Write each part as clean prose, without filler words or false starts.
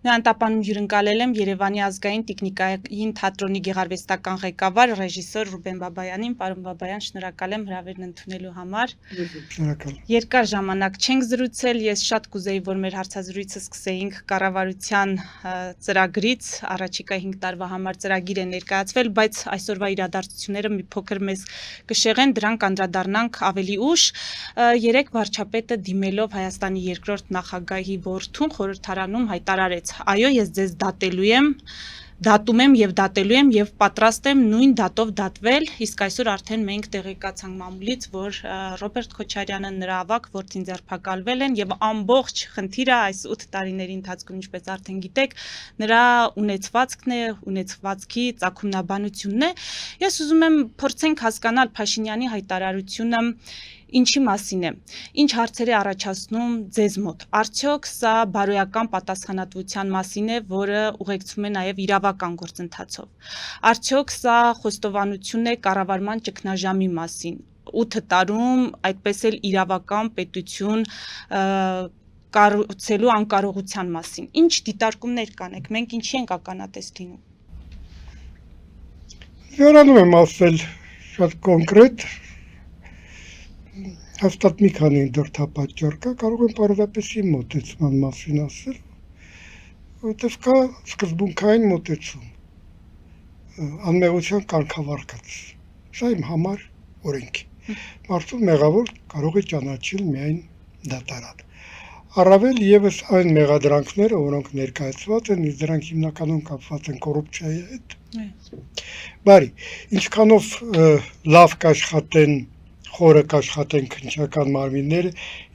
Նոյանտապանում հյուրընկալել եմ Երևանի ազգային տիկնիկային թատրոնի գեղարվեստական ղեկավար ռեժիսոր Ռուբեն Բաբայանին։ Պարոն Բաբայան, շնորհակալ եմ հրավերն ընդունելու համար։ Շնորհակալ։ Երկար ժամանակ չենք զրուցել, ես շատ կուզեի, որ մեր հարցազրույցը սկսեինք կառավարության ծրագրից, առաջիկա 5 տարվա համար ծրագիր է ներկայացվել, բայց այսօրվա իրադարձությունները մի փոքր մեզ կշեղեն, դրանք անդրադառնանք ավելի ուշ։ Երեք վարչապետը դիմելով Հայաստանի երկրորդ նախագահի որդուն խորհրդարանում հայտարարեց. Այո, ես ձեզ դատում եմ եւ դատելու եմ եւ պատրաստ եմ նույն դատով դատվել, իսկ այսօր արդեն մենք տեղեկացանք մամուլից, որ Ռոբերտ Քոչարյանը, նրա ավագ որդին ձերբակալվել են եւ ամբողջ խնդիրը այս 8 տարիների ընթացքում, ինչպես արդեն գիտեք, նրա ունեցվածքն է, ունեցվածքի ծագումնաբանությունն է։ Ես ուզում եմ փորձենք հասկանալ Փաշինյանի հայտարարությունը ինչի մասին է, ինչ հարցեր է առաջացնում ձեզ մոտ, արդյոք սա բարոյական պատասխանատվության մասին է, որը ուղեկցում է նաև իրավական գործընթացով, արդյոք սա խոստովանություն է կառավարման ճգնաժամի մասին, 8 տարում այդպես էլ իրավական պետություն կառուցելու անկարողության մասին, ինչ դիտարկումներ կանեք, մենք ինչի ենք ականատես լինում։ Վերանում եմ ասել շատ կոնկրետ, հաստատ մի քանի դրդապատճառ կա, կարող եմ պարզապես իմ մոտեցման մասին ասել, որովհետև կա սկզբունքային մոտեցում, անմեղության կարգավարկած, սա իմ համար օրենք է, մարդու մեղավոր կարող է ճանաչել միայն դատարան, առավել ևս այն մեղադրանքները, որոնք ներկայացված են, իսկ դրանք հիմնականում կապված են կոռուպցիայի հետ, բարի, ինչքանով լավ կաշխատեն խորը կաշխատեն քննչական մարմինները,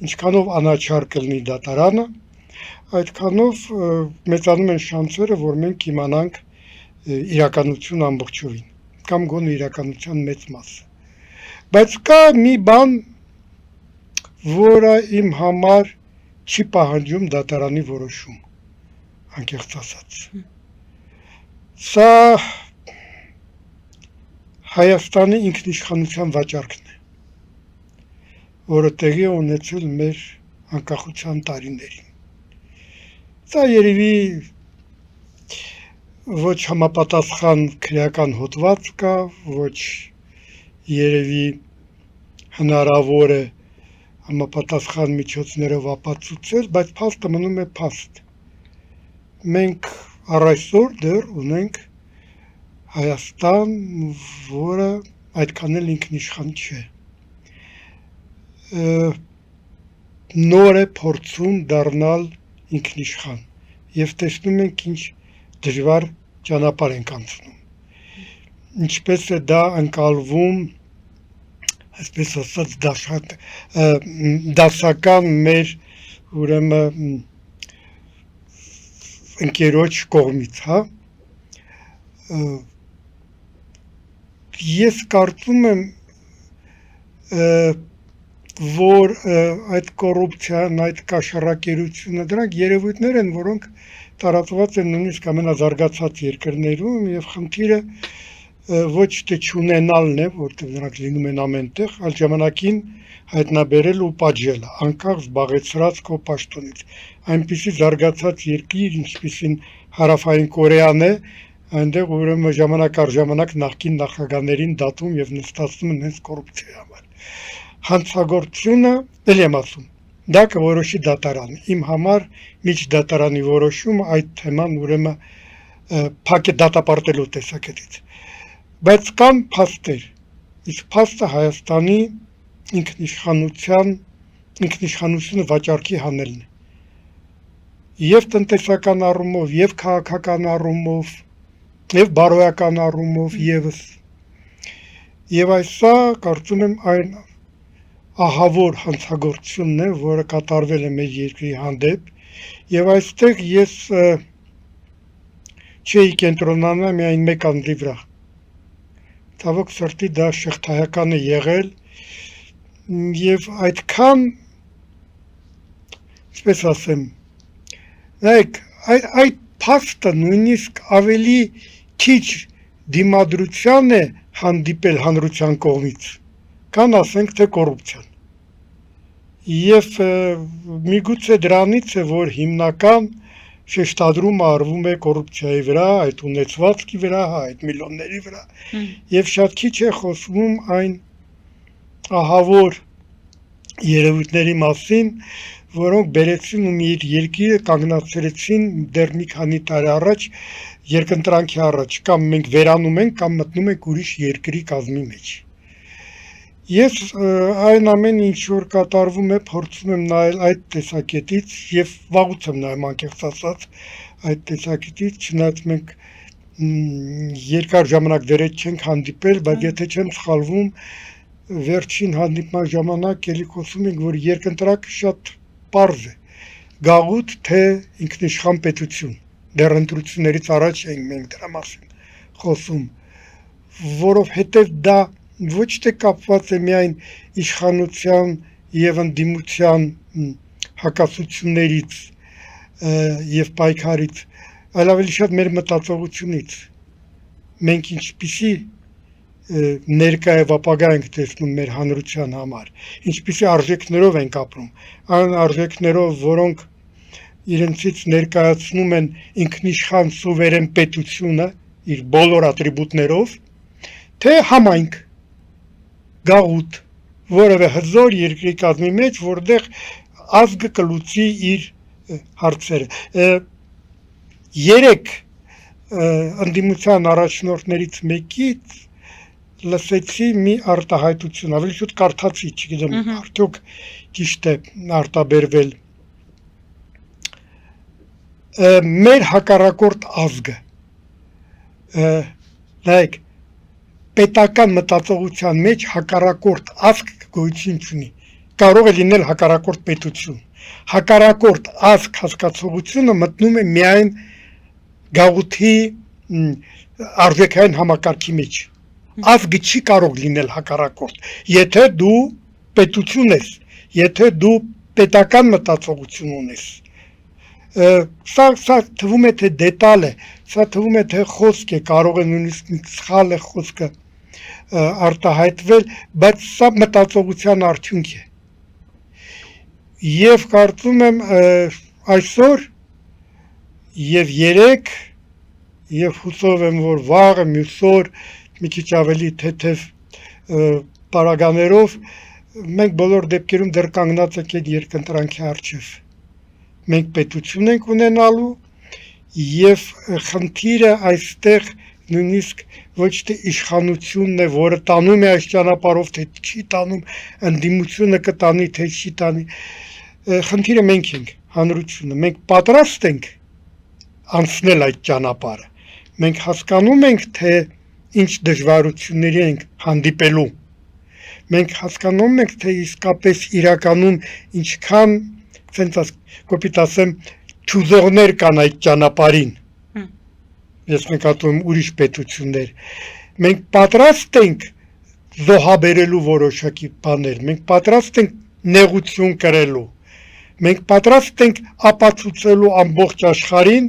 ինչքանով անաչառ կլինի դատարանը, այդքանով մեծանում են շանսերը, որ մենք իմանանք իրականություն ամբողջովին, կամ գոնե իրականության մեծ մասը։ Բայց կա մի բան, որը իմ համար չի պահանջում դատարանի որոշում, անկեղծ ասած։ Սա Հայաստանի ինքնիշխանության վաճառքն է, որը տեղի ունեցել մեր անկախության տարիներին։ Սա երևի ոչ համապատասխան քրեական հոդված կա, ոչ երևի հնարավոր է համապատասխան միջոցներով ապացուցել, բայց փաստը մնում է փաստ։ Մենք առ այսօր դեռ ունենք Հայաստան, որը այդքան էլ ինքնիշխան չէ։ Նոր է փորձում դառնալ ինքնիշխան եւ տեսնում ենք ինչ դժվար ճանապարհ ենք անցնում։ Ինչպես է դա ընկալվում, այսպես ասած դասական մեր ուրեմն ընկերոջ կողմից, հա։ Ես կարծում եմ, որ այդ կոռուպցիան, այդ կաշառակերությունը, դրանք երևույթներ են, որոնք տարածված են նույնիսկ ամենազարգացած երկրներում եւ խնդիրը ոչ թե չունենալն է, որտեղ դրանք լինում են ամենտեղ, այլ ժամանակին հայտնաբերել ու պատժել, անկախ զբաղեցրած քո պաշտոնից։ Այնպիսի զարգացած երկիր, ինչպիսին Հարավային Կորեան է, այնտեղ ուրեմն ժամանակ առ ժամանակ նախկին նախագահներին դատում եւ նստացնում են հենց կոռուպցիայի համար։ Հանցագործությունը, ել եմ ասում, դա կորոշի դատարանը։ Իմ համար միջդատարանի որոշումը այդ թեման ուրեմն փակ է դատապարտելու տեսակետից։ Բայց կան փաստեր, իսկ փաստը Հայաստանի ինքնիշխանությունը վաճառքի հանելն է։ Եվ տնտեսական առումով, եւ քաղաքական առումով, եւ բարոյական առումով եւս։ Եվ այսա կարծում եմ այն ահավոր հանցագործությունն է, որը կատարվել է մեր երկրի հանդեպ, եւ այստեղ ես չէի կենտրոնանա միայն մեկ անձի վրա։ Ցավոք սրտի դա շղթայական է եղել եւ այդքան, ինչպես ասեմ, նայեք, այդ փաստը նույնիսկ ավելի քիչ դիմադրության է հանդիպել հանրության կողմից, քան ասենք թե կոռուպցիան։ Եվ միգուցե դրանից է, որ հիմնական շեշտադրումը արվում է կոռուպցիայի վրա, այդ ունեցվածքի վրա, այդ միլիոնների վրա, եւ շատ քիչ է խոսվում այն ահավոր երևույթների մասին, որոնք բերեցին ու իր երկիրը կանգնացրեցին դեռ մի քանի տարի առաջ երկընտրանքի առաջ, կամ մենք վերանում ենք, կամ մտնում ենք ուրիշ երկրի կազմի մեջ։ Ես այն ամեն ինչ որ կատարվում է, փորձում եմ նայել այդ տեսակետից եւ վաղուց եմ նայում անկեղծ ասած այդ տեսակետից, չնայած մենք երկար ժամանակ դեռ չենք հանդիպել, բայց եթե չեմ սխալվում, վերջին հանդիպման ժամանակ ելի խոսում ենք, որ երկընտրակը շատ պարզ է, գաղութ թե ինքնիշխան պետություն, դեռ ընտրություններից առաջ ենք մենք դրա մասին խոսում, որովհետեւ դա ոչ թե կապված է միայն իշխանության եւ ընդդիմության հակասություններից եւ պայքարից, այլ ավելի շատ մեր մտածողությունից։ Մենք ինչպիսի ներկա եւ ապագա ենք տեսնում մեր հանրության համար, ինչպիսի արժեքներով ենք ապրում, այն արժեքներով, որոնք իրենցից ներկայացնում են ինքնիշխան սուվերեն պետությունը իր բոլոր ատրիբուտներով, թե համայնք գաղութ, որևէ հզոր երկրի կազմի մեջ, որտեղ ազգը կլուծի իր հարցերը։ Երեք ընդդիմության առաջնորդներից մեկից լսեցի մի արտահայտություն, ավելի շուտ կարդացի, չգիտեմ, արդյոք ճիշտ է արտաբերվել։ Մեր հակառակորդ ազգը, նայեք, պետական մտածողության մեջ հակառակորդ ազգ գոյություն չունի, կարող է լինել հակառակորդ պետություն, հակառակորդ ազգ հասկացողությունը մտնում է միայն գաղութի արժեքային համակարգի մեջ, ազգը չի կարող լինել հակառակորդ, եթե դու պետություն ես, եթե դու պետական մտածողություն ունես, սա թվում է թե դետալ է, սա թվում է թե խոսք է, կարող է նույնիսկ սխալ է խոսքը արտահայտվել, բայց սա մտածողության արդյունք է։ Եվ կարծում եմ այսօր եւ երեք եւ հուսով եմ, որ վաղը մյուսօր մի քիչ ավելի թեթև պարագաներով մենք բոլոր դեպքերում դեռ կանգնած ենք այդ երկընտրանքի առջև։ Մենք պետություն ենք ունենալու եւ խնդիրը այստեղ նույնիսկ ոչ թե իշխանությունն է, որը տանում է այս ճանապարհով, թե չի տանում, ընդդիմությունը կտանի, թե չի տանի։ Խնդիրը մենք ենք, հանրությունը, մենք պատրաստ ենք անցնել այդ ճանապարհը։ Մենք հասկանում ենք, թե ինչ դժվարությունների ենք հանդիպելու։ Մենք հասկանում ենք, թե իսկապես իրականում ինչքան, ցենց կոպիտ ասեմ, թուզողներ կան այդ ճանապարհին։ Ես նկատում եմ ուրիշ պետություններ։ Մենք պատրաստ ենք զոհաբերելու որոշակի բաներ, մենք պատրաստ ենք նեղություն կրելու, մենք պատրաստ ենք ապացուցելու ամբողջ աշխարհին,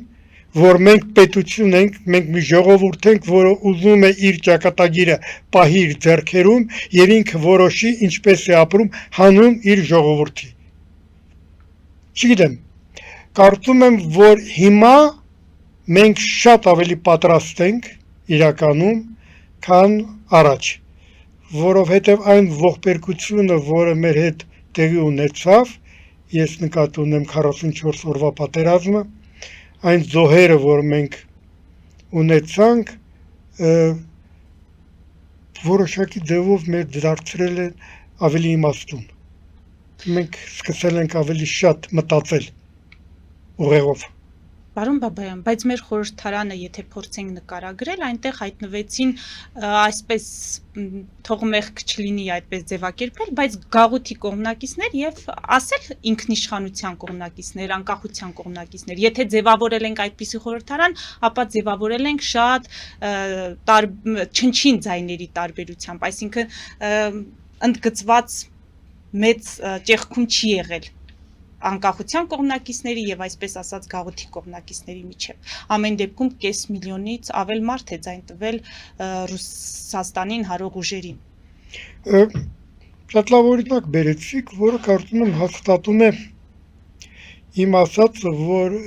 որ մենք պետություն ենք, մենք մի ժողովուրդ ենք, որը ուզում է իր ճակատագիրը պահի իր ձեռքերում եւ ինքը որոշի ինչպես է ապրում հանուն իր ժողովրդի։ Չգիտեմ, կարծում եմ, որ հիմա մենք շատ ավելի պատրաստ ենք իրականում, քան առաջ, որովհետև այն ողբերգությունը, որը մեր հետ տեղի ունեցավ, ես նկատի ունեմ 44 օրվա պատերազմը, այն զոհերը, որ մենք ունեցանք, որոշակի ձևով մեր դարձրել են ավելի իմաստուն։ Մենք սկսել ենք ավելի շատ մտածել ուղեղով։ Պարոն Բաբայան, բայց մեր խորհրդարանը, եթե փորձենք նկարագրել, այնտեղ հայտնվեցին այսպես թող մեղք չլինի այդպես ձևակերպել, բայց գաղութի կողմնակիցներ եւ ասել ինքնիշխանության կողմնակիցներ, անկախության կողմնակիցներ։ Եթե ձևավորել ենք այդպիսի խորհրդարան, ապա ձևավորել ենք շատ չնչին ձայների տարբերությամբ, այսինքն ընդգծված մեծ ճեղքում չի եղել անկախության կողմնակիցների եւ այսպես ասած գաղութի կողմնակիցների միջև։ Ամեն դեպքում կես միլիոնից ավել մարդ է ձայն տվել Ռուսաստանին հարող ուժերին։ Շատ լավ օրինակ բերեցիք, որը կարծում եմ հաստատում է իմ ասածը, որ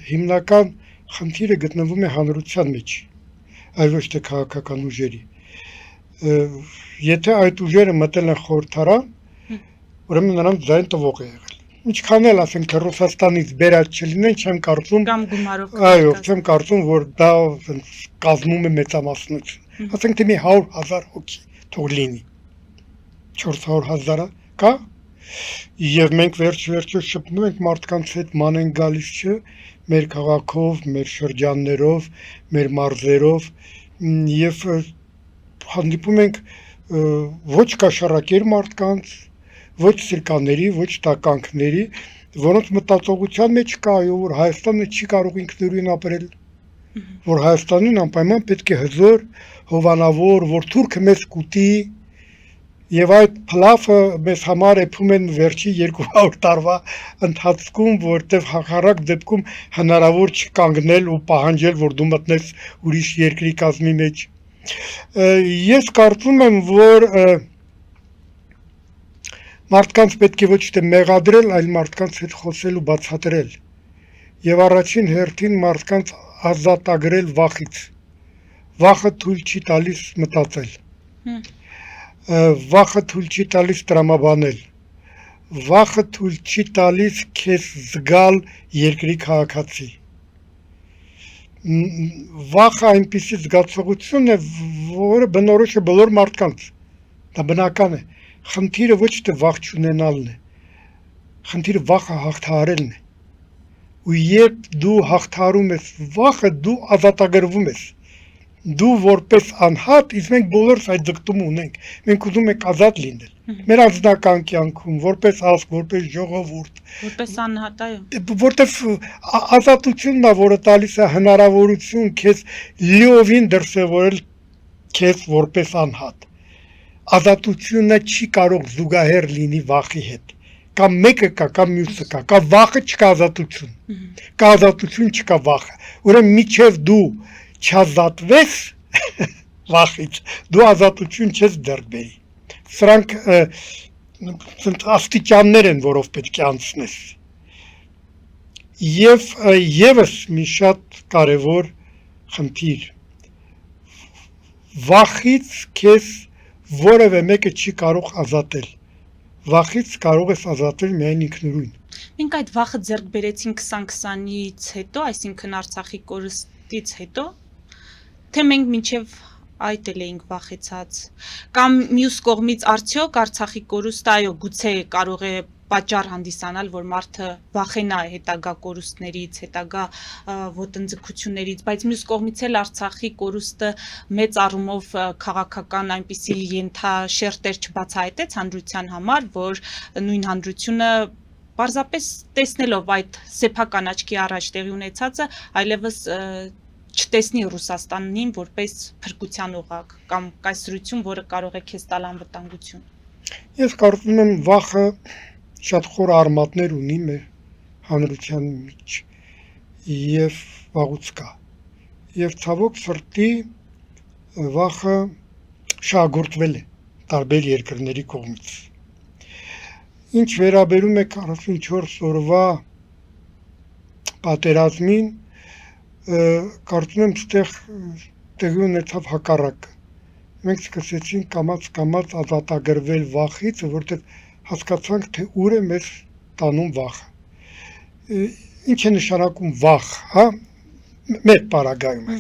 հիմնական խնդիրը գտնվում է հանրության մեջ, այլ ոչ թե քաղաքական ուժերի։ Եթե այդ ուժերը մտել են խորհրդարան, ուրեմն նրանց ձայն տվող է եղել։ Ինչքան էլ ասենք թե Ռուսաստանից բերած չլինեն, չեմ կարծում, կամ գումարով այո, չեմ կարծում, որ դա կազմում է մեծամասնություն։ Ասենք թե մի 100,000 հոգի թող լինի, 400,000-ը կա, եւ մենք վերջ-վերջը շփվում ենք մարդկանց հետ, ման են գալիս, չէ, մեր քաղաքով, մեր շրջաններով, մեր մարզերով, եւ հանդիպում ենք ոչ կաշառակեր մարդկանց, ոչ սրկաների, ոչ տականքների, որոնց մտածողության մեջ կա, որ Հայաստանը չի կարող ինքնուրույն ապրել, որ Հայաստանին անպայման պետք է հզոր, հովանավոր, որ թուրքը մեզ կուտի, եւ այդ փլաֆը մեզ համար էփում են վերջի 200 տարվա ընթացքում, որտեղ հակառակ դեպքում հնարավոր չի կանգնել ու պահանջել, որ դու մտնես ուրիշ երկրի կազմի մեջ։ Ես կարծում եմ, որ մարդկանց պետք է ոչ թե մեղադրել, այլ մարդկանց հետ խոսել ու բացատրել։ Եվ առաջին հերթին մարդկանց ազատագրել վախից։ Վախը թույլ չի տալիս մտածել։ Վախը թույլ չի տալիս տրամաբանել։ Վախը թույլ չի տալիս քեզ զգալ երկրի քաղաքացի։ Վախը այնպիսի զգացողություն է, որը բնորոշ է բոլոր մարդկանց։ Դա բնական է։ Խնդիրը ոչ թե վախ չունենալն է, խնդիրը վախը հաղթահարելն է։ Ու երբ դու հաղթահարում ես վախը, դու ազատագրվում ես։ Դու որպես անհատ, իսկ մենք բոլորս այդ ձգտումը ունենք։ Մենք ուզում ենք ազատ լինել։ Մեր անձնական կյանքում, որպես ազգ, որպես ժողովուրդ, որպես անհատ, այո։ Որտեվ ազատությունն է, որը տալիս է հնարավորություն քեզ լիովին դրսևորել քեզ որպես անհատ։ Ազատությունը չի կարող զուգահեռ լինի վախի հետ։ Կամ մեկը կա, կամ մյուսը կա, կա վախը, չկա ազատություն։ Կա ազատություն, չկա վախը։ Ուրեմն մինչև դու չազատվես վախից, դու ազատություն չես ձեռք բերի։ Սրանք աստիճաններ են, որով պետք է անցնես։ Եվ եւս մի շատ կարևոր խնդիր։ Վախից քեզ որևէ մեկը չի կարող ազատել։ Վախից կարող ես ազատվել միայն ինքնուրույն։ Մենք այդ վախը ձեռք բերեցին 2020-ից հետո, այսինքն Արցախի կորստից հետո, թե մենք մինչև այդ էլ էինք վախեցած, կամ մյուս կողմից արդյոք Արցախի կորուստը, այո, գուցե կարող է պատճառ հանդիսանալ, որ մարդը վախենա հետագա կորուստներից, հետագա ոտնձգություններից, բայց մյուս կողմից էլ Արցախի կորուստը մեծ առումով քաղաքական այնպիսի ենթաշերտեր չբացահայտեց հանրության համար, որ նույն հանրությունը պարզապես տեսնելով այդ սեփական աչքի առաջ տեղի ունեցածը, այլևս չտեսնի Ռուսաստանին որպես փրկության օղակ կամ կայսրություն, որը կարող է քեզ տալ անվտանգություն։ Ես կարծում եմ վախը շատ խոր արմատներ ունի մեր հանրության մեջ եւ վաղուց կա։ Եվ ցավոք սրտի վախը շահագործվել է տարբեր երկրների կողմից։ Ինչ վերաբերում է 44 օրվա պատերազմին, կարծում եմ ստեղ տեղի ունեցավ հակառակը։ Մենք սկսեցինք կամաց ազատագրվել վախից, որտեղ հասկացանք, թե ուր է մեզ տանում վախը։ Ինչ է նշանակում վախ, հա, մեր պարագայում է։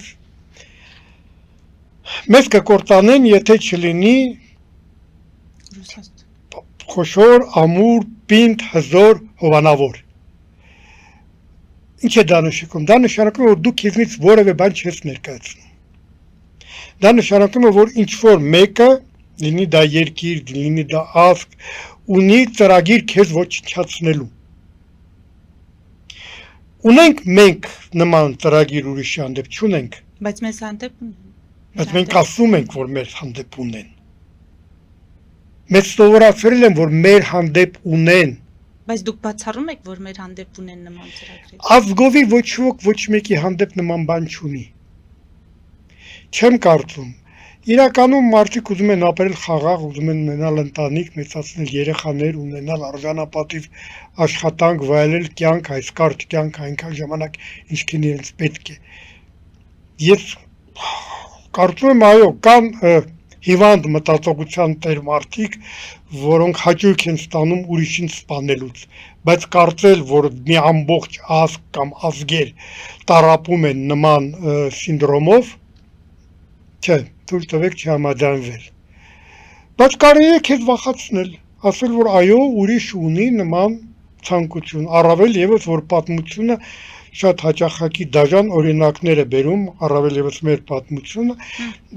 Մեզ կկործանեն, եթե չլինի խոշոր, ամուր, պինդ, հզոր, հովանավոր։ Ինչ է դա նշանակում։ Դա նշանակում է, որ դու քեզնից որևէ բան չես ներկայացնում։ Դա նշանակում է, որ ինչ որ մեկը, լինի դա երկիր, լինի դա ազգ, ունի ծրագիր քեզ ոչնչացնելու։ Ունենք մենք նման ծրագիր ուրիշի հանդեպ, չունենք։ Բայց մեզ հանդեպ ունեն։ Բայց մենք ասում ենք, որ մեր հանդեպ ունեն։ Մեզ սովորացրել են, որ մեր հանդեպ ունեն, Բայց դուք բացառում եք, որ մեր հանդեպ ունեն նման ծրագրեր։ Ազգովի ոչ ոք ոչ մեկի հանդեպ նման բան չունի։ Չեմ կարծում։ Իրականում մարդիկ ուզում են ապրել խաղաղ, ուզում են ունենալ ընտանիք, մեծացնել երեխաներ, ունենալ արժանապատիվ աշխատանք, վայելել կյանք, այս կարճ կյանք այնքան ժամանակ, ինչքան իրենց պետք է։ Ես կարծում եմ, այո, կան հիվանդ մտածողության տեր մարդիկ, որոնք հաճույք են ստանում ուրիշին սպանելուց, բայց կարծել, որ մի ամբողջ ազգ կամ ազգեր տառապում են նման սինդրոմով, չէ, թույլ տվեք չհամաձայնվել։ Բայց կարելի է քեզ վախեցնել, ասել, որ այո, ուրիշ ունի նման ցանկություն, առավել եւս որ պատմությունը շատ հաճախակի դաժան օրինակներ է բերում, առավել եւս մեր պատմությունը,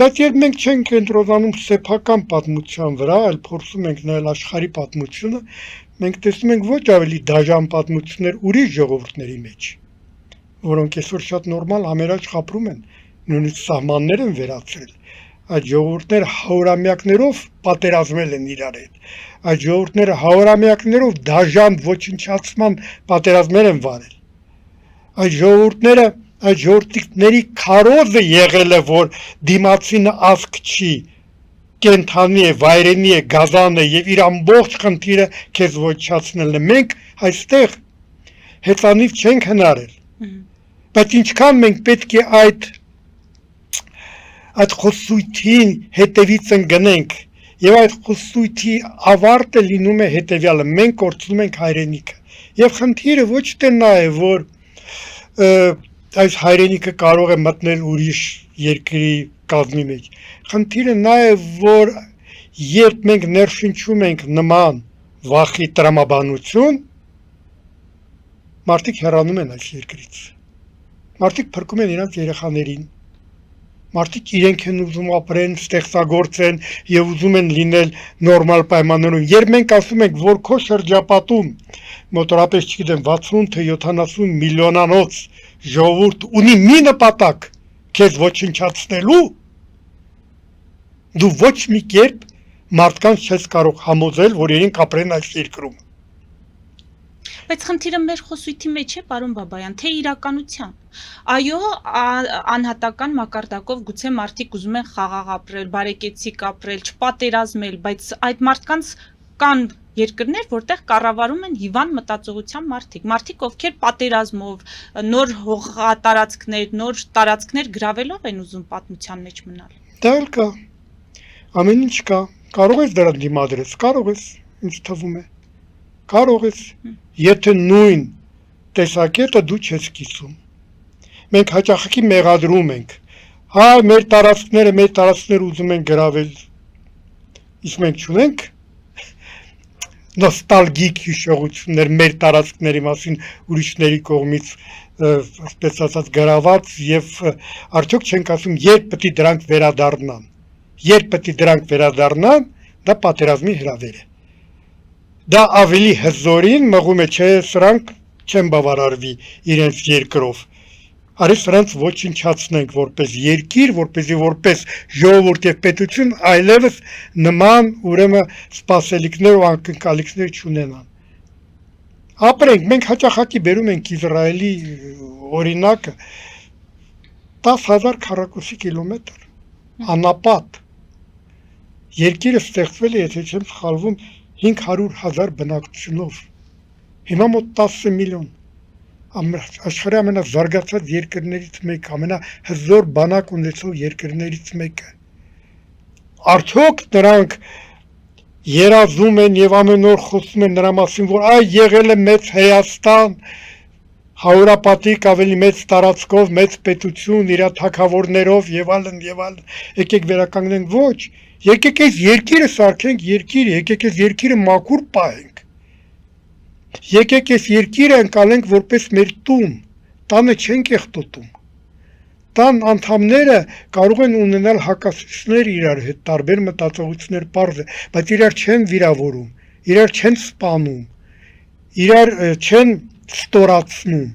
բայց երբ մենք չենք կենտրոնանում սեփական պատմության վրա, այլ փորձում ենք նայել աշխարհի պատմությունը, մենք տեսնում ենք ոչ ավելի դաժան պատմություններ ուրիշ ժողովուրդների մեջ, որոնք այսօր շատ նորմալ համերաշխ ապրում են, նույնիսկ սահմաններ են վերացրել։ Այդ ժողովուրդները հարյուրամյակներով պատերազմել են իրար հետ։ Այդ ժողովուրդները հարյուրամյակներով դաժան ոչնչացման պատերազմներ են վարել։ Այդ ժողովուրդների քարոզը եղել է, որ դիմացինը ազգ չի, կենթանի է, վայրենի է, գազան է եւ իր ամբողջ խնդիրը քեզ ոչնչացնելն է։ Մենք այստեղ հեծանիվ չենք հնարել։ Բայց ինչքան մենք պետք է այդ խոսույթին հետևից ընկնենք եւ այդ խոսույթի ավարտը լինում է հետեւյալը. մենք կորցնում ենք հայրենիքը։ Եվ խնդիրը ոչ թե նա է, որ այս հայրենիքը կարող է մտնել ուրիշ երկրի կազմի մեջ։ Խնդիրը նա է, որ երբ մենք ներշնչում ենք նման վախի տրամաբանություն, մարդիկ հեռանում են այս երկրից։ Մարդիկ փրկում են իրենց երեխաներին։ Մարդիկ իրենք են ուզում ապրեն, ստեղծագործեն եւ ուզում են լինել նորմալ պայմաններում։ Երբ մենք ասում ենք, որ քո շրջապատում մոտորապես, չգիտեմ, 60 թե 70 միլիոնանոց ժողովուրդ ունի մի նպատակ քեզ ոչնչացնելու, դու ոչ մի կերպ մարդկանց չես կարող համոզել, որ իրենք ապրեն այս երկրում։ Բայց խնդիրը մեր խոսույթի մեջ է, պարոն Բաբայան, թե իրականության։ Այո, անհատական մակարդակով գուցե մարդիկ ուզում են խաղաղ ապրել, բարեկեցիկ ապրել, չպատերազմել, բայց այդ մարդկանց կան երկրներ, որտեղ կառավարում են հիվանդ մտածողության մարդիկ, ովքեր պատերազմով, նոր հողատարածքներ, նոր տարածքներ գրավելով են ուզում պատմության մեջ մնալ։ Դա էլ կա։ Ամեն ինչ կա։ Կարող ես դրան դիմադրես, կարող ես, ինձ թվում է։ Կարող ես, եթե նույն տեսակետը դու չես կիսում։ Մենք հաճախակի մեղադրում ենք, հա, մեր տարածքները ուզում են գրավել, իսկ մենք չունենք նոստալգիկ հիշողություններ մեր տարածքների մասին ուրիշների կողմից, այսպես ասած, գրաված եւ արդյոք չենք ասում, երբ պետք է դրանք վերադառնան։ Երբ պետք է դրանք վերադառնան, դա պատերազմի հրավեր է։ Դա ավելի հզորին մղում է, չէ, սրանք չեն բավարարվի իրենց երկրով։ Արի սրանց ոչնչացնենք որպես երկիր, որպես ժողովուրդ եւ պետություն, այլևս նման ուրեմն սպասելիքներ ու անկնկալիքներ չունենան։ Ապրենք, մենք հաճախակի բերում ենք Իսրայելի օրինակը 10,000 քառակուսի կիլոմետր անապատ։ Երկիրը ստեղծվել է, եթե չեմ սխալվում, 500,000 բնակչությունով։ Հիմա մոտ 10 միլիոն։ Աշխարհի ամենազարգացած երկրներից մեկը, ամենահզոր բանակ ունեցող երկրներից մեկը։ Արդյոք նրանք երազում են եւ ամեն օր խոսում են նրա մասին, որ այ եղել է մեծ Հայաստան, հարյուրապատիկ ավելի մեծ տարածքով, մեծ պետություն, իր թագավորներով եւ այլն, եկեք վերականգնենք, ոչ, եկեք այս երկիրը սարքենք, եկեք այս երկիրը մաքուր պահենք։ Եկեք այս երկիրը ընկալենք որպես մեր տուն, տանը չենք եղտոտում։ Տան անդամները կարող են ունենալ հակասություններ իրար հետ, տարբեր մտածողություններ պարզ է, բայց իրար չեն վիրավորում, իրար չեն սպանում, իրար չեն ստորացնում։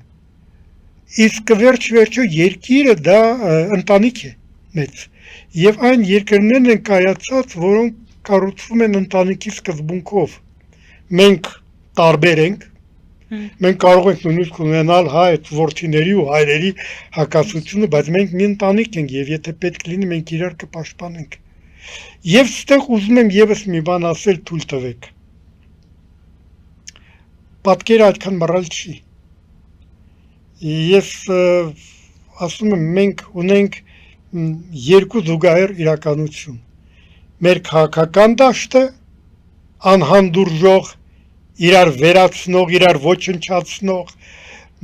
Իսկ վերջո երկիրը դա ընտանիք է մեծ, եւ այն երկրներն են կայացած, որոնք կառուցվում են ընտանիքի սկզբունքով։ Մենք տարբեր ենք, մենք կարող ենք նույնիսկ ունենալ այդ որդիների ու հայրերի հակասությունը, բայց մենք մի ընտանիք ենք եւ եթե պետք լինի մենք իրար կպաշտպանենք։ Եվ ստեղ ուզում եմ եւս մի բան ասել, թույլ տվեք։ Պատկերը այդքան մռայլ չի։ Ես ասում եմ, մենք ունենք երկու զուգահեռ իրականություն։ Մեր քաղաքական դաշտը անհանդուրժող, իրար վերացնող, իրար ոչնչացնող,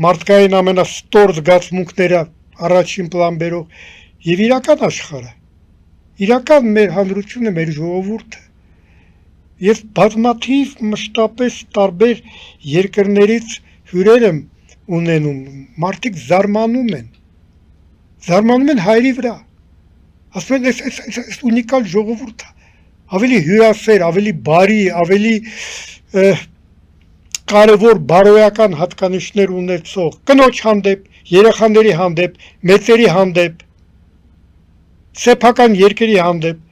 մարդկային ամենաստոր զգացմունքները առաջին պլան բերող եւ իրական աշխարհը, իրական մեր հանրությունը, մեր ժողովուրդը։ Ես բազմաթիվ մշտապես տարբեր երկրներից հյուրեր եմ ունենում, մարդիկ զարմանում են հայերի վրա, ասում են այս ունիկալ ժողովուրդը, ավելի հյուրասեր, ավելի բարի, ավելի կարևոր բարոյական հատկանիշներ ունեցող, կնոջ հանդեպ, երեխաների հանդեպ, մեծերի հանդեպ, սեփական երկրի հանդեպ,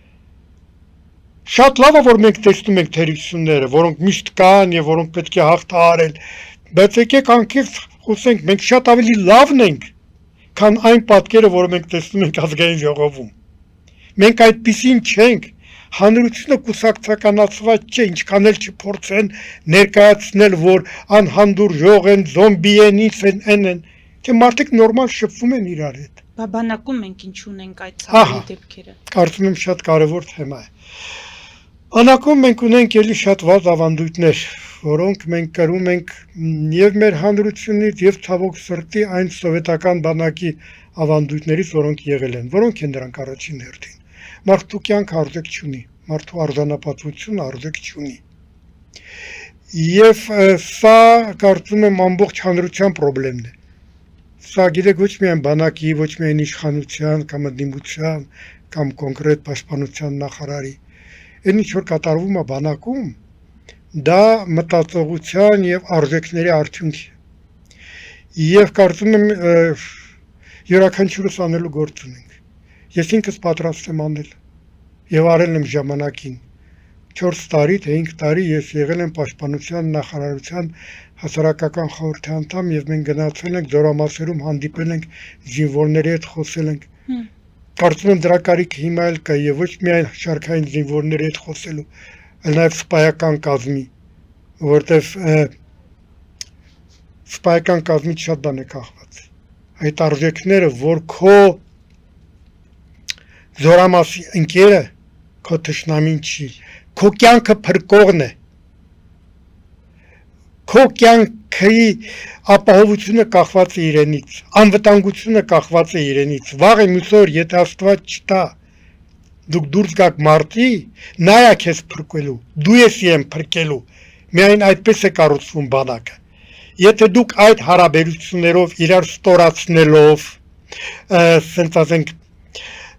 շատ լավ է, որ մենք տեսնում ենք թերությունները, որոնք միշտ կան եւ որոնք պետք է հաղթահարել, բայց եկեք անկեղծ խոսենք, մենք շատ ավելի լավն ենք, քան այն պատկերը, որը մենք տեսնում ենք ազգային ժողովում։ Մենք այդպիսին չենք, հանրությունը կուսակցականացված չէ, ինչքան էլ չփորձեն ներկայացնել, որ անհանդուրժող են, զոմբի են, են, թե մարդիկ նորմալ շփվում են իրար հետ։ Բանակում մենք ինչ ունենք այդ ցավալի դեպքերը։ Կարծում եմ շատ կարևոր թեմա է։ Բանակում մենք ունենք էլի շատ վատ ավանդույթներ, որոնք մենք կրում ենք եւ մեր հանրությունից եւ ցավոք սրտի այն սովետական բանակի ավանդույթներից, որոնք եղել են, որոնք են դրանք առաջին հերթին։ Մարդու կյանքը արժեք չունի, մարդու արժանապատվությունը արժեք չունի։ Եվ սա կարծում եմ ամբողջ հանրության խնդիրն է։ Սա գիտեք ոչ միայն բանակի, ոչ միայն իշխանության կամ ընդդիմության կամ կոնկրետ պաշտպանության նախարարի, այն ինչ որ կատարվում է բանակում, դա մտածողության եւ արժեքների արդյունք է։ Եվ կարծում եմ յուրաքանչյուրս անելու գործ ունենք։ Ես ինքս պատրաստ եմ անել եւ արել եմ ժամանակին 4 տարի թե 5 տարի ես եղել եմ պաշտպանության նախարարության հասարակական խորհրդի անդամ եւ մենք գնացել ենք Ձորամասերում հանդիպել ենք զինվորների հետ խոսել ենք։ Կարծում եմ դրա կարիքը հիմա էլ կա եւ ոչ միայն շարքային զինվորների հետ խոսելու, այլ նաեւ սպայական կազմի, որտեվ սպայական կազմից շատ բան է կախված։ Այդ արժեքները, որ քո Զորամասի ընկերը քո թշնամին չի, քո կյանքը փրկողն է, քո կյանքի ապահովությունը կախված է իրենից, անվտանգությունը կախված է իրենից, վաղ մյուս օր եթե Աստված չտա, դուք դուրս գաք մարտի, նա է քեզ փրկելու, դու ես իրեն փրկելու, միայն այդպես է կառուցվում բանակը։ Եթե դուք այդ հարաբերություններով իրար ստորացնելով, ասենք ասենք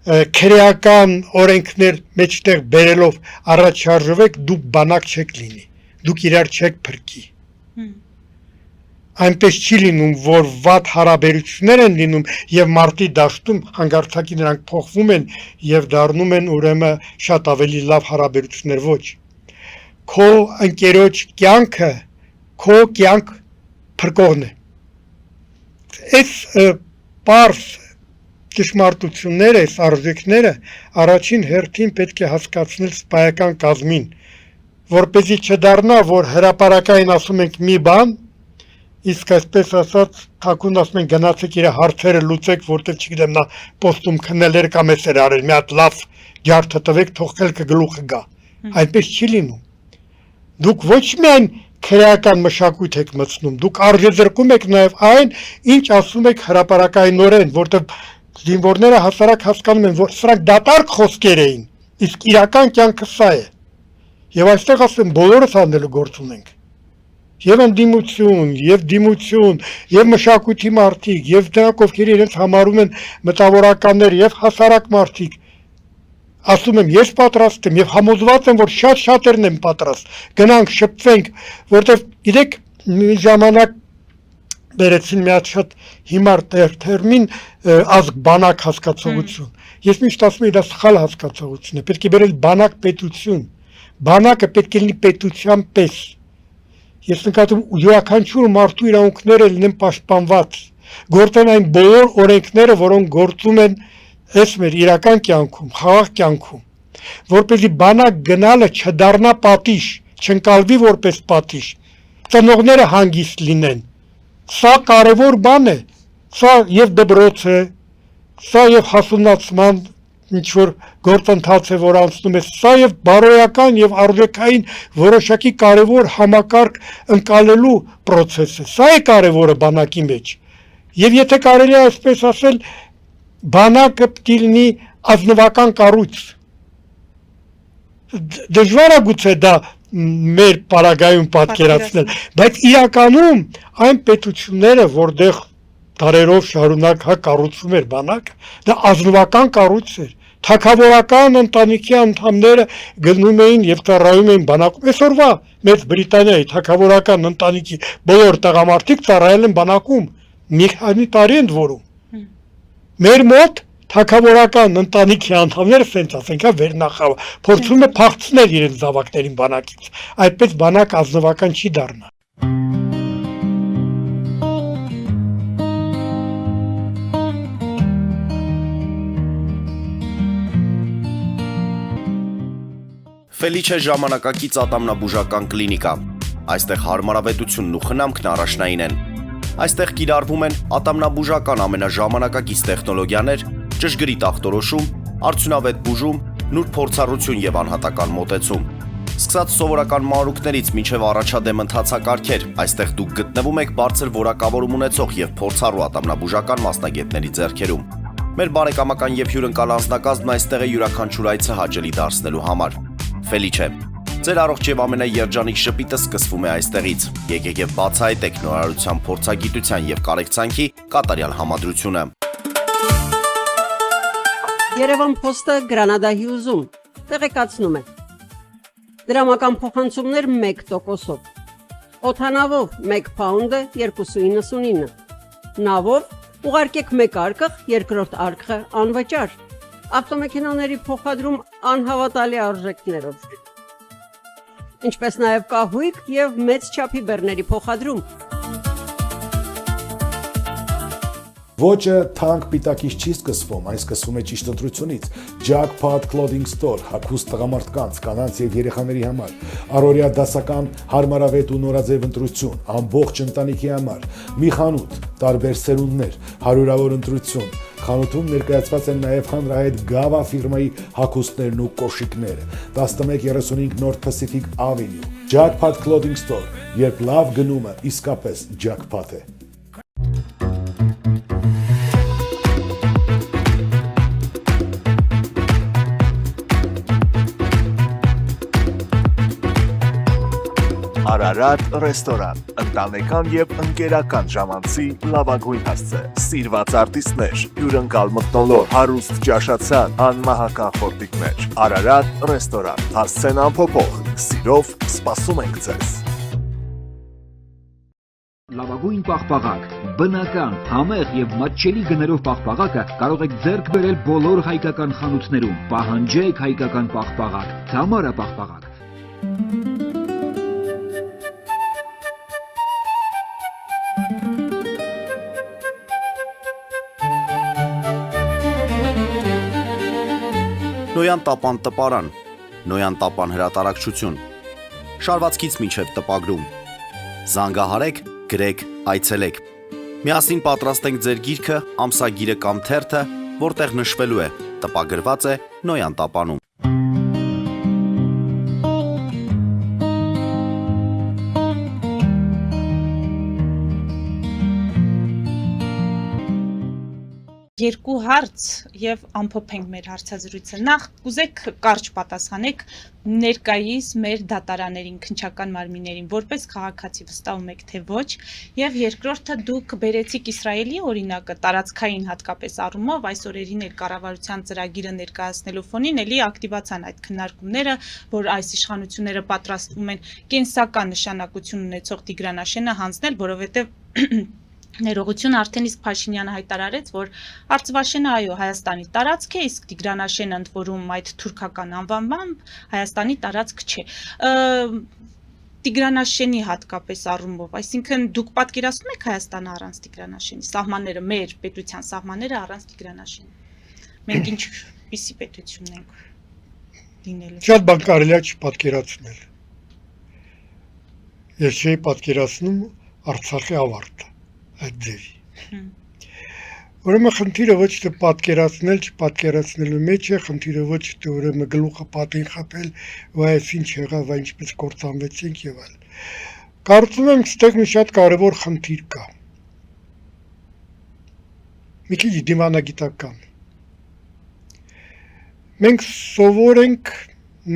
քրեական օրենքներ մեջտեղ բերելով առաջ շարժվեք, դուք բանակ չեք լինի, դուք իրար չեք փրկի։ Այնպես չի լինում, որ վատ հարաբերություններ են լինում եւ մարտի դաշտում հանգարցակի նրանք փոխվում են եւ դառնում են ուրեմն շատ ավելի լավ հարաբերություններ, ոչ։ Քո ընկերոջ կյանքը, քո կյանք փրկողն է։ Այս պարզ ճշմարտությունները, այս արժեքները առաջին հերթին պետք է հասկացնել սպայական կազմին, որպեսզի չդառնա, որ հրապարակային ասում ենք մի բան, իսկ այսպես ասած թաքուն ասում են գնացեք իր հարցերը լուծեք, որտեղ չգիտեմ նա պոստում քննել էր կամ էս էր արել, մի հատ լավ ջարդը տվեք, թող խելքը գլուխը գա։ Այդպես չի լինում։ Դուք ոչ միայն քրեական մշակույթ եք մտցնում, դուք արժեզրկում եք նաև այն, ինչ ասում եք հրապարակայինորեն, որտեղ զինվորները հասարակ հասկանում են, որ սրանք դատարկ խոսքեր էին, իսկ իրական կյանքը սա է։ Եվ այստեղ ասեմ, բոլորս անելու գործ ունենք։ Եվ ընդդիմություն, եւ դիմություն, եւ մշակույթի մարդիկ, եւ դրանք ովքեր իրենց համարում են մտավորականներ եւ հասարակ մարդիկ։ Ասում եմ, ես պատրաստ եմ եւ համոզված եմ, որ շատ-շատերն են պատրաստ։ Գնանք շփվենք, որտեղ գիտեք, մի ժամանակ բերեցին մի հատ շատ հիմար տերմին ազգ բանակ հասկացողություն։ Ես միշտ ասում եմ, դա սխալ հասկացողություն է, պետք է բերել բանակ պետություն։ Բանակը պետք է լինի պետության պես։ ես նկատում յուրաքանչյուր մարդու իրավունքները լինեն պաշտպանված, գործեն այն բոլոր օրենքները, որոնք գործում են այս մեր իրական կյանքում, խաղաղ կյանքում, որպեսզի բանակ գնալը չդառնա պատիժ, չընկալվի որպես պատիժ, ծնողները հանգիստ լինեն։ Սա կարևոր բան է, սա եւ դպրոց է, սա եւ հասունացման ինչ-որ գործընթաց է, որ անցնում է, սա եւ բարոյական եւ արժեքային որոշակի կարևոր համակարգ ընկալելու process է, սա է կարևորը բանակի մեջ։ Եվ եթե կարելի է այսպես ասել, բանակը պետք է լինի ազնվական կառույց։ Դժվար է գուցե դա մեր պարագայում պատկերացնել, բայց իրականում այն պետությունները, որտեղ դարերով շարունակ կառուցվում էր բանակը, դա ազնվական կառույց էր։ Թագավորական ընտանիքի անդամները գնում էին եւ ծառայում էին բանակում։ Այսօրվա Մեծ Բրիտանիայի թագավորական ընտանիքի բոլոր տղամարդիկ ծառայել են բանակում։ Մի քանի տարի ընդ որում։ Մեր մոտ թագավորական ընտանիքի անդամները սենց ասենք, վերնախավը փորձում է փախցնել իրենց զավակներին բանակից։ Այդպես բանակ ազնվական չի դառնա։ Ֆելիչե ժամանակակից ատամնաբուժական կլինիկա։ Այստեղ հարմարավետությունն ու խնամքն առաջնային են։ Այստեղ կիրառվում են ատամնաբուժական ամենաժամանակակից տեխնոլոգիաներ, ճշգրիտ ախտորոշում, արդյունավետ բուժում, նուրբ փորձառություն եւ անհատական մոտեցում։ Սկսած սովորական մանրուքներից մինչև առաջադեմ ընթացակարգեր, այստեղ դուք գտնվում եք բարձր որակավորում ունեցող եւ փորձառու ատամնաբուժական մասնագետների ձեռքերում։ Մեր բարեկամական եւ հյուրընկալ անձնակազմն այստեղ է յուրաքանչյուր այցը հաճելի դարձնելու համար։ Ֆելիչե, ձեր առողջ եւ ամենաերջանիկ շպիտը սկսվում է այստեղից։ Եկեք եւ բացահայտեք նորարարության փորձագիտության եւ կարեկցանքի կատարյալ համադրությունը։ Երևան Փոստը Գրանադա Հյուզում տեղեկացնում է։ Դրամական փոխանցումներ 1%-ով։ Օդանավով 1 պաունդը 2.99։ Նավով ուղարկեք 1 արկղ, երկրորդ արկղը անվճար։ Ավտոմեքենաների փոխադրում անհավատալի արժեքներով։ Ինչպես նաև կահույք եւ մեծ չափի բեռների փոխադրում։ Ոճը թանկ պիտակից չի սկսվում, այն սկսվում է ճիշտ ընտրությունից։ Jackpot Clothing Store, հագուստ տղամարդկանց, կանանց եւ երեխաների համար, առօրյա դասական հարմարավետ ու նորաձև ընտրություն, ամբողջ ընտանիքի համար, մի խանութ, տարբեր սերունդներ, հարյուրավոր ընտրություն։ Խանութում ներկայացված են նաև հանրահայտ Gava ֆիրմայի հագուստներն ու կոշիկները։ 1135 North Pacific Avenue, Jackpot Clothing Store, երբ լավ գնումը իսկապես jackpot է։ Արարատ ռեստորան, ընտանեկան եւ ընկերական ժամանցի լավագույն հասցե, սիրված արտիստներ, հյուրընկալ մթնոլորտ, հարուստ ճաշացան, անմահական խորտիկներ։ Արարատ ռեստորան, հասցեն անփոփոխ, սիրով սպասում ենք ձեզ։ Լավագույն պաղպաղակ, բնական, համեղ եւ մատչելի գներով պաղպաղակը կարող եք ձեռք բերել բոլոր հայկական խանութներում։ Պահանջեք հայկական պաղպաղակ, Թամարա պաղպաղակ։ Նոյան տապան տպարան, Նոյան տապան հրատարակչություն, շարվածքից մինչև տպագրում, զանգահարեք, գրեք, այցելեք, միասին պատրաստենք ձեր գիրքը, ամսագիրը կամ թերթը, որտեղ նշվելու է, տպագրված է Նոյան տապանում։ Երկու հարց եւ ամփոփենք մեր հարցազրույցը։ Նախ կուզեք կարճ պատասխանեք ներկայիս մեր դատարաններին, քննչական մարմիններին, որպես քաղաքացի վստահում եք թե ոչ, եւ երկրորդը դուք բերեցիք Իսրայելի օրինակը տարածքային հատկապես առումով այս օրերին էլ կառավարության ծրագիրը ներկայացնելու ֆոնին էլի ակտիվացան այդ քննարկումները, որ այս իշխանությունները պատրաստվում են կենսական նշանակություն ունեցող Տիգրանաշենը հանձնել, որովհետեւ Ներողություն արդեն իսկ Փաշինյանը հայտարարեց, որ Արցվաշենը այո Հայաստանի տարածք է, իսկ Տիգրանաշենը ընդ որում այդ թուրքական անվանմամբ Հայաստանի տարածք չէ։ Տիգրանաշենի հատկապես առումով, այսինքն դուք պատկերացնում եք Հայաստանը առանց Տիգրանաշենի, սահմանները, մեր պետության սահմանները առանց Տիգրանաշենի։ Մենք ինչպիսի պետություն ենք լինելու։ Շատ բան կարելի է չպատկերացնել։ Ես չէի պատկերացնում Արցախի ավարտը այդ ձևի։ Ուրեմն խնդիրը ոչ թե պատկերացնել, չպատկերացնելու մեջ է, խնդիրը ոչ թե ուրեմն գլուխը պատին խփել, ու այս ինչ եղավ, ու ինչպես կործանվեցինք եւ այլ։ Կարծում եմ, այստեղ մի շատ կարևոր խնդիր կա։ Մի քիչ դիվանագիտական։ Մենք սովոր ենք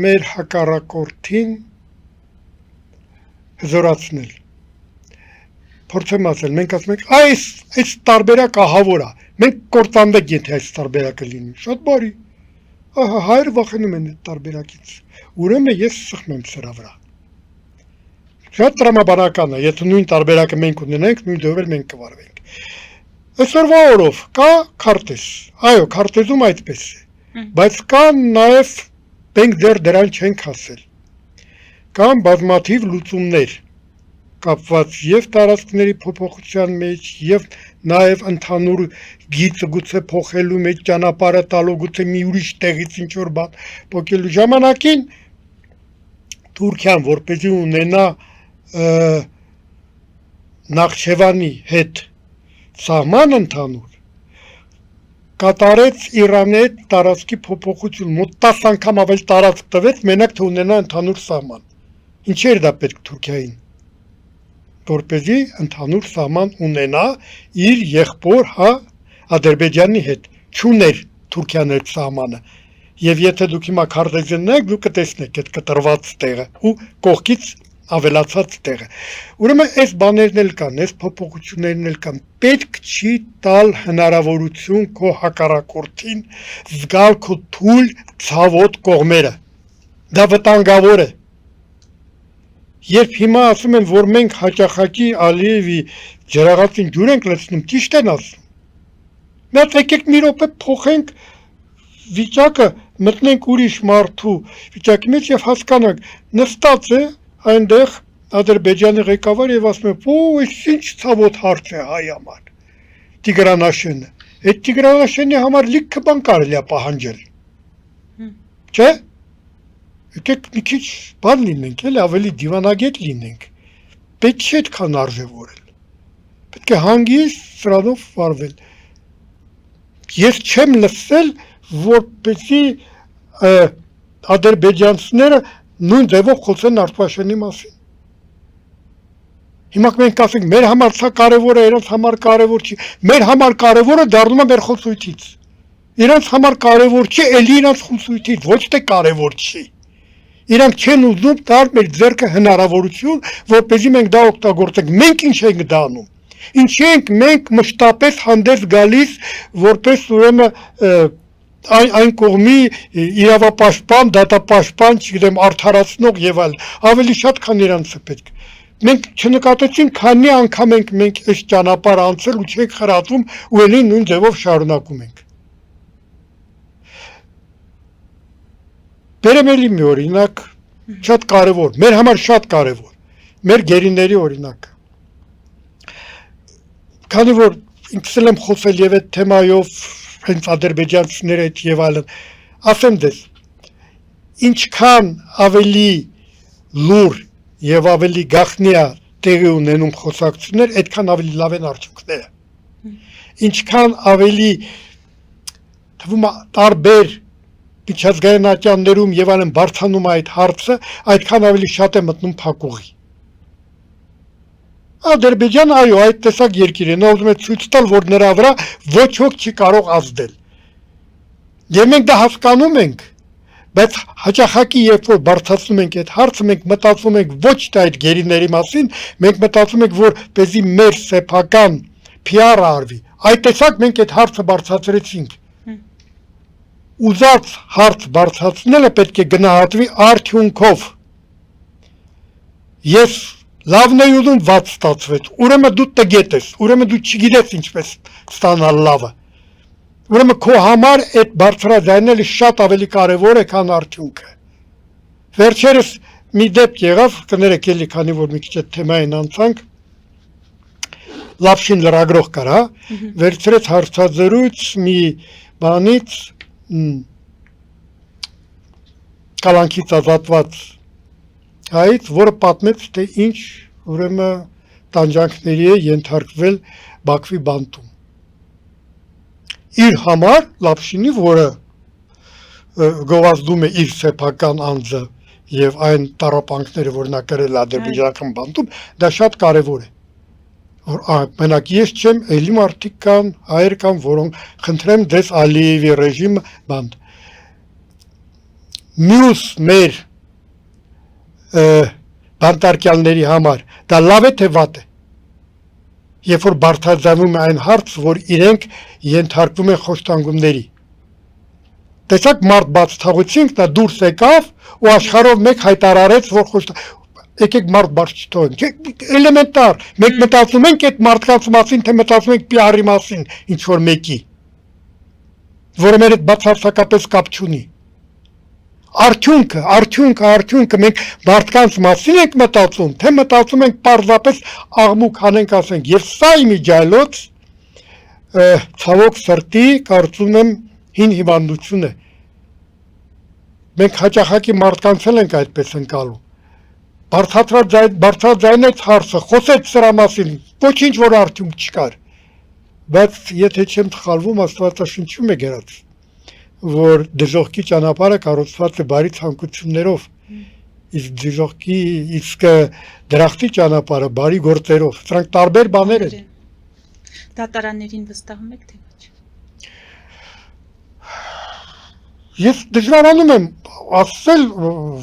մեր հակառակորդին հզորացնել։ Փորձեմ ասել, մենք ասում ենք, այս տարբերակը ահավոր է։ Մենք կործանվենք, եթե այս տարբերակը լինի։ Շատ բարի։ Ահա հայերը վախենում են այդ տարբերակից։ Ուրեմն ես սխմեմ սրա վրա։ Շատ տրամաբանական է, եթե նույն տարբերակը մենք ունենենք, նույն ձևով էլ մենք կվարվենք։ Այսօրվա օրով կա քարտեզ։ Այո, քարտեզում այդպես է։ Բայց կա նաև մենք դեռ դրան չենք հասել։ Կան բազմաթիվ լուծումներ կապված եւ տարածքների փոփոխության մեջ եւ նաեւ ընդհանուր գիծը գուցե փոխելու մեջ ճանապարհը տալու գուցե մի ուրիշ տեղից ինչ որ բան փոխելու ժամանակին Թուրքիան որպեսզի ունենա Նախճեվանի հետ սահման ընդհանուր կատարեց Իրանի հետ տարածքի փոփոխություն մոտ 10 անգամ ավելի տարածք տվեց մենակ թե ունենա ընդհանուր սահման ինչի էր դա պետք Թուրքիային որպեսզի ընդհանուր սահման ունենա իր եղբոր Ադրբեջանի հետ չուներ Թուրքիան այդ սահմանը եւ եթե դուք հիմա քարտեզն ունեք դուք կտեսնեք այդ կտրված տեղը ու կողքից ավելացած տեղը ուրեմն այս բաներն էլ կան այս փոփոխություններն էլ կան պետք չի տալ հնարավորություն քո հակառակորդին զգալ քո թույլ ցավոտ կողմերը դա վտանգավոր է Երբ հիմա ասում են, որ մենք հաճախակի Ալիևի ջրաղացին ջուր ենք լցնում, ճիշտ են ասում։ Մենք եկեք մի րոպե փոխենք վիճակը, մտնենք ուրիշ մարդու վիճակի մեջ եւ հասկանանք, նստած է այնտեղ Ադրբեջանի ղեկավար եւ ասում է, «Օ, այս ինչ ցավոտ հարց է հայ համար»։ Տիգրանաշենը։ Այդ Տիգրանաշենի համար լիքը բան կարելի է պահանջել։ Չէ՞։ Եկեք մի քիչ բան լինենք, էլ ավելի դիվանագետ լինենք, պետք չէ այդքան արժևորել, պետք է հանգիստ սրանով վարվել, ես չեմ լսել, որպեսզի ադրբեջանցիները նույն ձևով խոսեն Արտաշենի մասին, հիմա մենք ասենք, մեր համար սա կարևոր է, իրենց համար կարևոր չի, մեր համար կարևորը դառնում է մեր խոսույթից, իրենց համար կարևոր չի, էլի իրենց խոսույթից, ոչ թե կարևոր չի Իրանք չեն ուզում տալ մեր ձեռքը հնարավորություն, որպեսզի մենք դա օգտագործենք։ Մենք ինչ ենք դա անում։ Ինչ ենք մենք մշտապես հանդես գալիս, որպես ուրեմն այն կողմի իրավապաշտպան, դատապաշտպան, չգիտեմ, արդարացնող եւ այլ, ավելի շատ քան իրանցը պետք։ Մենք չնկատեցինք, քանի անգամ ենք մենք այս ճանապարհը անցել ու չենք խրատվում ու ելի նույն ձևով շարունակում ենք։ Բերեմ էլի մի օրինակ, շատ կարևոր, մեր համար շատ կարևոր, մեր գերիների օրինակը։ Քանի որ ինքս եմ խոսել եւ այդ թեմայով հենց ադրբեջանցիների հետ եւ այլն, ասեմ դες, ինչքան ավելի լուր եւ ավելի գաղտնիա տեղի ունենում խոսակցություններ, այդքան ավելի լավ են արդյունքները։ Ինչքան ավելի թվում է տարբեր միջազգային ատյաններում եւ այլն բարձանում այդ հարցը, այդքան ավելի շատ է մտնում փակուղի։ Ադրբեջանը այո, այդ տեսակ երկիր է, նա ուզում է ցույց տալ, որ նրա վրա ոչ ոք չի կարող ազդել։ Եվ մենք դա հասկանում ենք, բայց հաճախակի երբ որ բարձրացնում ենք այդ հարցը, մենք մտածում ենք ոչ թե այդ գերիների մասին, մենք մտածում ենք, որ պեսի մեր սեփական PR-ը արվի։ Այդ տեսակ մենք այդ հարցը բարձրացրեցինք։ Ուզած հարց բարձրացնելը պետք է գնահատվի արդյունքով։ Ես լավն էի ուզում վատ ստացվեց, ուրեմն դու տգետ ես, ուրեմն դու չգիտես ինչպես ստանալ լավը։ Ուրեմն քո համար այդ բարձրաձայնելը շատ ավելի կարևոր է, քան արդյունքը։ Վերջերս մի դեպք եղավ, կներեք էլի, քանի որ մի քիչ այդ թեմային անցանք, լապշին լրագրող կար, հա, վերցրեց հարցազրույց մի բանից կալանքից ազատված հայից, որը պատմեց, թե ինչ ուրեմն տանջանքների է ենթարկվել Բաքվի բանտում։ Իր համար Լապշինի, որը գովազդում է իր սեփական անձը եւ այն տառապանքները, որ նա կրել ադրբեջանական բանտում, դա շատ կարեւոր է։ Որ մենակ ես չեմ, էլի մարդիկ կան, հայեր կան, որոնք խնդրեմ դες Ալիևի ռեժիմը բանտ։ Մյուս մեր բանտարկյալների համար դա լավ է թե վատ է։ Երբ որ բարձրացվում է այն հարց, որ իրենք ենթարկվում են խոշտանգումների։ Տեսակ մարդ բաց թաղությունք, նա դուրս եկավ ու աշխարհով մեկ հայտարարեց, որ եկեք մարդ բաց չթողենք։ Էլեմենտար, մենք մտածում ենք այդ մարդկանց մասին, թե մտածում ենք PR-ի մասին, ինչ որ մեկի, որը մեր հետ բացարձակապես կապ չունի։ Արդյունքը մենք մարդկանց մասին ենք մտածում, թե մտածում ենք պարզապես աղմուկ հանենք ասենք, եւ սա իմիջայլոց ցավոք սրտի կարծում եմ հին հիվանդություն է։ Մենք հաճախակի մարդկանց ենք այդպես ընկալում։ Բարձրաձայնեց հարցը, խոսեց սրա մասին, ոչինչ որ արդյունք չկար։ Բայց եթե չեմ սխալվում, Աստվածաշնչում է գրած, որ դժոխքի ճանապարհը կառուցված է բարի ցանկություններով, իսկ դրախտի ճանապարհը բարի գործերով։ Սրանք տարբեր բաներ են։ Դատարաններին վստահում եք թե ոչ։ Ես դժվարանում եմ ասել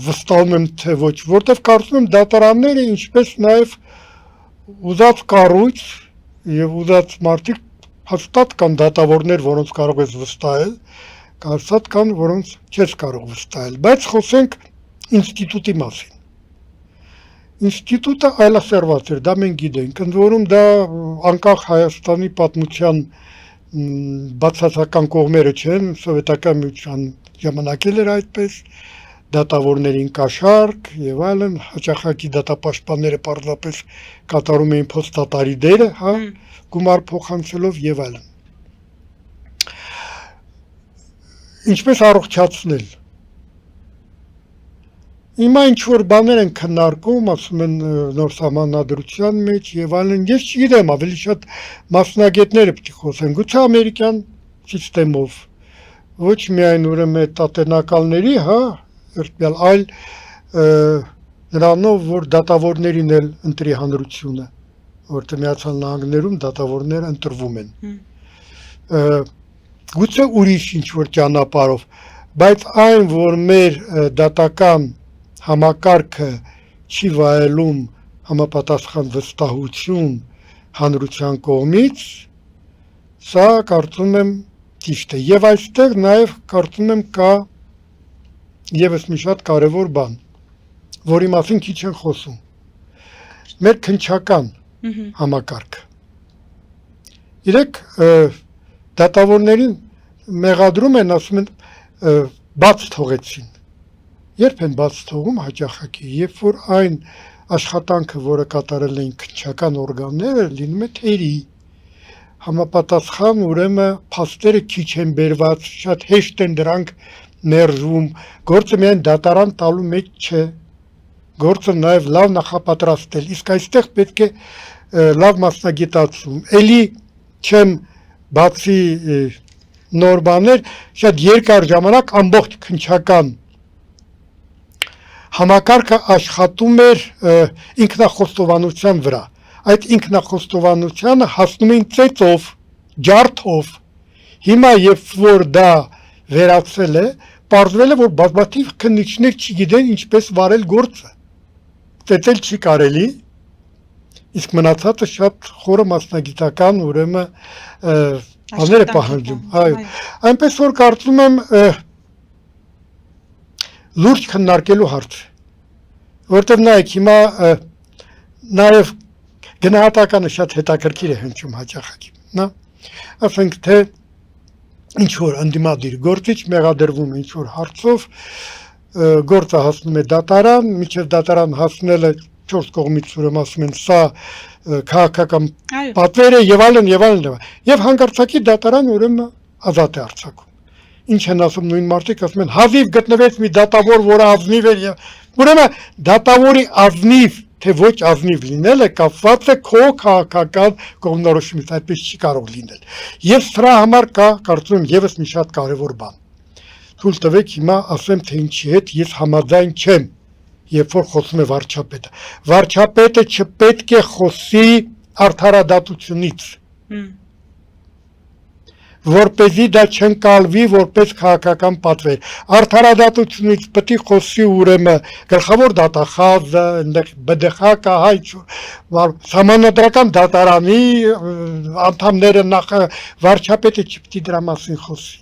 վստահում եմ թե ոչ, որտեվ կարծում եմ դատարանները ինչպես նաև ուզած կառույց եւ ուզած մարդիկ հաստատ կան դատավորներ, որոնց կարող ես վստահել, հաստատ կան, որոնց չես կարող վստահել, բայց խոսենք ինստիտուտի մասին։ Ինստիտուտը այլասերված էր, դա մենք գիտենք, ընդ որում դա անկախ Հայաստանի պատմության բացասական կողմերը չեն, սովետական միության ժամանակ էր այդպես, դատավորներին կաշառք եւ այլն, հաճախակի դատապաշտպանները պարզապես կատարում էին փոստատարի դերը, հա, գումար փոխանցելով եւ այլն։ Ինչպես առողջացնել։ Հիմա ինչ որ բաներ են քննարկում, ասում են նոր սահմանադրության մեջ եւ այլն, ես չգիտեմ, ավելի շատ մասնագետները պետք է խոսեն, գուցե ամերիկյան համակարգով, ոչ միայն ուրեմն տատենակալների, հա, երբյալ այլ նրանով, որ դատավորներին էլ ընտրի հանրությունը, որտեղ Միացյալ Նահանգներում դատավորները ընտրվում են։ Գուցե ուրիշ ինչ որ ճանապարհով, բայց այն, որ մեր դատական համակարգը չի վայելում համապատասխան վստահություն հանրության կողմից, սա կարծում եմ ճիշտ է։ Եվ այստեղ նաև կարծում եմ կա եւս մի շատ կարևոր բան, որի մասին քիչ են խոսում։ Մեր քննչական համակարգը։ Իրեք դատավորներին մեղադրում են, ասում են բաց թողեցին։ Երբ են բաց թողում հաճախակի, երբ որ այն աշխատանքը, որը կատարել էին քննչական օրգանները, լինում է թերի, համապատասխան ուրեմն փաստերը քիչ են բերված, շատ հեշտ են դրանք մերժվում, գործը միայն դատարան տալու մեջ չէ, գործը նաև լավ նախապատրաստել, իսկ այստեղ պետք է լավ մասնագիտացում, էլի չեմ բացի նոր բաներ, շատ երկար ժամանակ ամբողջ քննչական համակարգը աշխատում էր ինքնախոստովանության վրա, այդ ինքնախոստովանությանը հասնում էին ծեծով, ջարդով, հիմա երբ որ դա վերացել է, պարզվել է, որ բազմաթիվ քննիչներ չգիտեն ինչպես վարել գործը, ծեծել չի կարելի, իսկ մնացածը շատ խորը մասնագիտական ուրեմն բաներ է պահանջում, այո, այնպես որ կարծում եմ լուրջ քննարկելու հարց, որտեղ նայեք հիմա նաև գնահատականը շատ հետաքրքիր է հնչում հաճախակի, նա ասենք թե ինչ որ ընդդիմադիր գործիչ մեղադրվում ինչ որ հարցով, գործը հասնում է դատարան, միջև դատարան հասնելը 4 կողմից ուրեմն ասում են սա քաղաքական Այո։ պատվեր է եւ այլն եւ այլն եւ հանկարծակի դատարան ուրեմն ազատ է արձակում։ Ինչ են ասում նույն մարդիկ, ասում են հազիվ գտնվեց մի դատավոր, որը ազնիվ էր եւ ուրեմն դատավորի ազնիվ թե ոչ ազնիվ լինելը կապված է քո քաղաքական կողմնորոշումից, այդպես չի կարող լինել։ Եվ սրա համար կա, կարծում եմ, եւս մի շատ կարեւոր բան։ Թույլ տվեք հիմա ասեմ, թե ինչի հետ ես համաձայն չեմ, երբ որ խոսում է վարչապետը։ Վարչապետը չպետք է խոսի արդարադատությունից, որպեսզի դա չընկալվի որպես քաղաքական պատվեր։ Արդարադատությունից պետք է խոսի ուրեմն գլխավոր դատախազը, այնտեղ ԲԴԽ կա, համանդրական դատարանի անդամները նախ վարչապետը չպետք է դրա մասին խոսի։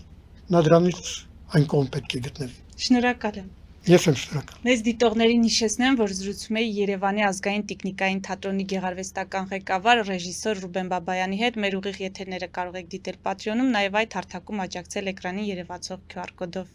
Նա դրանից այն կողմ պետք է գտնվի։ Շնորհակալ եմ։ Ես եմ շնորհակալ։ Մեծ դիտողներին հիշեցնեմ, որ զրուցում էի Երևանի ազգային տեխնիկային թատրոնի գեղարվեստական ղեկավար ռեժիսոր Ռուբեն Բաբայանի հետ։ Մեր ուղիղ եթերները կարող եք դիտել Patreon-ում, նաև այդ հարթակում աջակցել էկրանին երևացող QR կոդով։